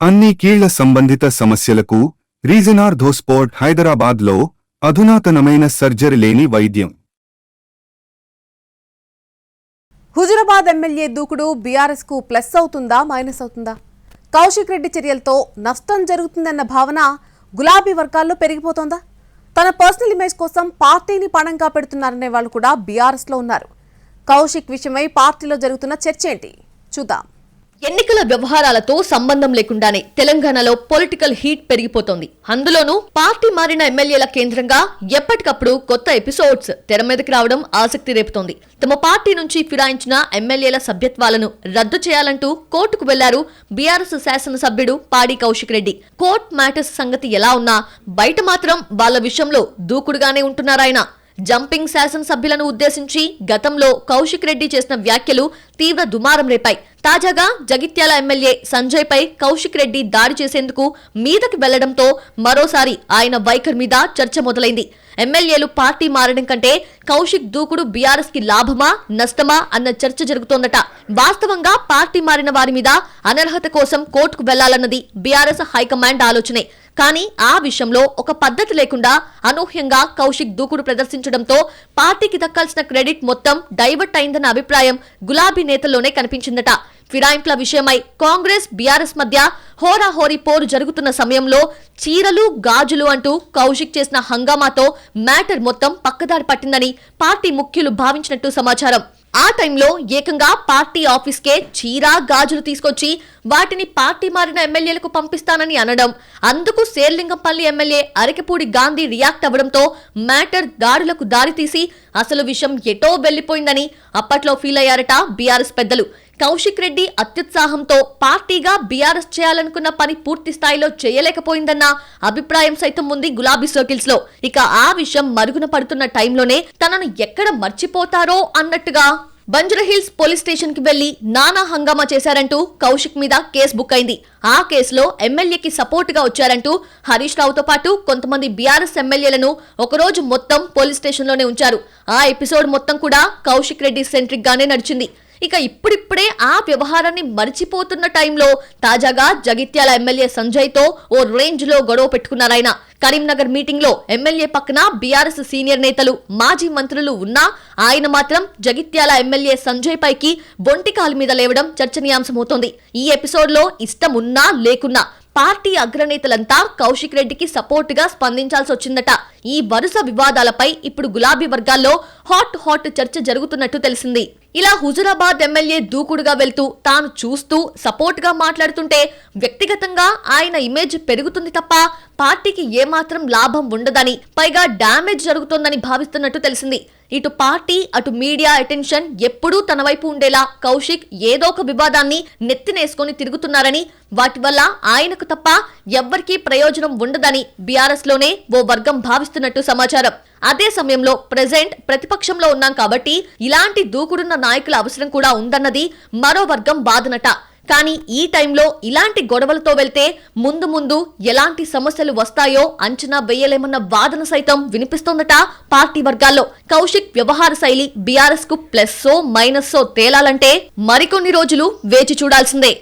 అన్ని కీళ్ల సంబంధిత సమస్యలకు రీజనార్థోస్పోర్ట్ హైదరాబాద్లో అధునాతనమైన సర్జరీ లేని వైద్యం. హుజురాబాద్ ఎమ్మెల్యే దూకుడు బీఆర్ఎస్ కు ప్లస్ అవుతుందా మైనస్ అవుతుందా? కౌశిక్ రెడ్డి చర్యలతో నష్టం జరుగుతుందన్న భావన గులాబీ వర్గాల్లో పెరిగిపోతోందా? తన పర్సనల్ ఇమేజ్ కోసం పార్టీని పణంగా పెడుతున్నారనే వాళ్ళు కూడా బీఆర్ఎస్ లో ఉన్నారు. కౌశిక్ విషయమై పార్టీలో జరుగుతున్న చర్చ ఏంటి చూద్దాం. ఎన్నికల వ్యవహారాలతో సంబంధం లేకుండానే తెలంగాణలో పొలిటికల్ హీట్ పెరిగిపోతోంది. అందులోనూ పార్టీ మారిన ఎమ్మెల్యేల కేంద్రంగా ఎప్పటికప్పుడు కొత్త ఎపిసోడ్స్ తెర మీదకి రావడం ఆసక్తి రేపుతోంది. తమ పార్టీ నుంచి ఫిరాయించిన ఎమ్మెల్యేల సభ్యత్వాలను రద్దు చేయాలంటూ కోర్టుకు వెళ్లారు బీఆర్ఎస్ శాసనసభ్యుడు పాడి కౌశిక్ రెడ్డి. కోర్ట్ మ్యాటర్స్ సంగతి ఎలా ఉన్నా బయట మాత్రం వాళ్ల విషయంలో దూకుడుగానే ఉంటున్నారాయన. జంపింగ్ శాసనసభ్యులను ఉద్దేశించి గతంలో కౌశిక్ రెడ్డి చేసిన వ్యాఖ్యలు తీవ్ర దుమారం రేపాయి. తాజాగా జగిత్యాల ఎమ్మెల్యే సంజయ్ పై కౌశిక్ రెడ్డి దాడి చేసేందుకు మీదకి వెళ్లడంతో మరోసారి ఆయన వైఖరి మీద చర్చ మొదలైంది. ఎమ్మెల్యేలు పార్టీ మారడం కంటే కౌశిక్ దూకుడు బీఆర్ఎస్ కి లాభమా నష్టమా అన్న చర్చ జరుగుతోందట. వాస్తవంగా పార్టీ మారిన వారి మీద అనర్హత కోసం కోర్టుకు వెళ్లాలన్నది బీఆర్ఎస్ హైకమాండ్ ఆలోచనే. కానీ ఆ విషయంలో ఒక పద్ధతి లేకుండా అనూహ్యంగా కౌశిక్ దూకుడు ప్రదర్శించడంతో పార్టీకి దక్కాల్సిన క్రెడిట్ మొత్తం డైవర్ట్ అయిందన్న అభిప్రాయం గులాబీ నేతల్లోనే కనిపించిందట. ఫిరాయింపుల విషయమై కాంగ్రెస్ బీఆర్ఎస్ మధ్య హోరాహోరీ పోరు జరుగుతున్న సమయంలో చీరలు గాజులు అంటూ కౌశిక్ చేసిన హంగామాతో మ్యాటర్ మొత్తం పక్కదారి పట్టిందని పార్టీ ముఖ్యులు భావించినట్టు సమాచారం. ఆ టైంలో ఏకంగా పార్టీ ఆఫీస్కే చీర గాజులు తీసుకొచ్చి వాటిని పార్టీ మారిన ఎమ్మెల్యేలకు పంపిస్తానని అనడం, అందుకు శేర్లింగంపల్లి ఎమ్మెల్యే అరకెపూడి గాంధీ రియాక్ట్ అవ్వడంతో మ్యాటర్ దాడులకు దారితీసి అసలు విషయం ఎటో వెళ్లిపోయిందని అప్పట్లో ఫీల్ అయ్యారట బీఆర్ఎస్ పెద్దలు. కౌశిక్ రెడ్డి అత్యుత్సాహంతో పార్టీగా బీఆర్ఎస్ చేయాలనుకున్న పని పూర్తి స్థాయిలో చేయలేకపోయిందన్న అభిప్రాయం సైతం ఉంది గులాబీ సర్కిల్స్ లో. ఇక ఆ విషయం మరుగున పడుతున్న టైంలోనే తనను ఎక్కడ మర్చిపోతారో అన్నట్టుగా బంజరహిల్స్ పోలీస్ స్టేషన్ కి వెళ్లి నానా హంగామా చేశారంటూ కౌశిక్ మీద కేసు బుక్ అయింది. ఆ కేసులో ఎమ్మెల్యేకి సపోర్ట్ గా వచ్చారంటూ హరీష్ రావుతో పాటు కొంతమంది బీఆర్ఎస్ ఎమ్మెల్యేలను ఒకరోజు మొత్తం పోలీస్ స్టేషన్ లోనే ఉంచారు. ఆ ఎపిసోడ్ మొత్తం కూడా కౌశిక్ రెడ్డి సెంట్రిక్ గానే నడిచింది. ఇక ఇప్పుడిప్పుడే ఆ వ్యవహారాన్ని మరిచిపోతున్న టైంలో తాజాగా జగిత్యాల ఎమ్మెల్యే సంజయ్ తో ఓ రేంజ్ లో గొడవ పెట్టుకున్నారాయన. కరీంనగర్ మీటింగ్ లో ఎమ్మెల్యే పక్కన బీఆర్ఎస్ సీనియర్ నేతలు మాజీ మంత్రులు ఉన్నా ఆయన మాత్రం జగిత్యాల ఎమ్మెల్యే సంజయ్ పైకి బొంటికాలు మీద లేవడం చర్చనీయాంశమవుతోంది. ఈ ఎపిసోడ్ లో ఇష్టం ఉన్నా లేకున్నా పార్టీ అగ్రనేతలంతా కౌశిక్ రెడ్డికి సపోర్ట్ గా స్పందించాల్సి వచ్చిందట. ఈ వరుస వివాదాలపై ఇప్పుడు గులాబీ వర్గాల్లో హాట్ చర్చ జరుగుతున్నట్టు తెలిసింది. ఇలా హుజురాబాద్ ఎమ్మెల్యే దూకుడుగా వెళ్తూ తాను చూస్తూ సపోర్ట్ గా మాట్లాడుతుంటే వ్యక్తిగతంగా ఆయన ఇమేజ్ పెరుగుతుంది తప్ప పార్టీకి ఏమాత్రం లాభం ఉండదని, పైగా డ్యామేజ్ జరుగుతోందని భావిస్తున్నట్టు తెలిసింది. ఇటు పార్టీ అటు మీడియా అటెన్షన్ ఎప్పుడూ తన వైపు ఉండేలా కౌశిక్ ఏదో ఒక వివాదాన్ని నెత్తినేసుకొని తిరుగుతున్నారని, వాటి వల్ల ఆయనకు తప్ప ఎవ్వరికీ ప్రయోజనం ఉండదని బీఆర్ఎస్ లోనే ఓ వర్గం భావిస్తున్నట్టు సమాచారం. అదే సమయంలో ప్రెజెంట్ ప్రతిపక్షంలో ఉన్నాం కాబట్టి ఇలాంటి దూకుడున్న నాయకుల అవసరం కూడా ఉందన్నది మరో వర్గం వాదనట. కానీ ఈ టైంలో ఇలాంటి గొడవలతో వెళ్తే ముందు ముందు ఎలాంటి సమస్యలు వస్తాయో అంచనా వేయలేమన్న వాదన సైతం వినిపిస్తోందట పార్టీ వర్గాల్లో. కౌశిక్ వ్యవహార శైలి బీఆర్ఎస్ కు ప్లస్సో మైనస్సో తేలాలంటే మరికొన్ని రోజులు వేచి చూడాల్సిందే.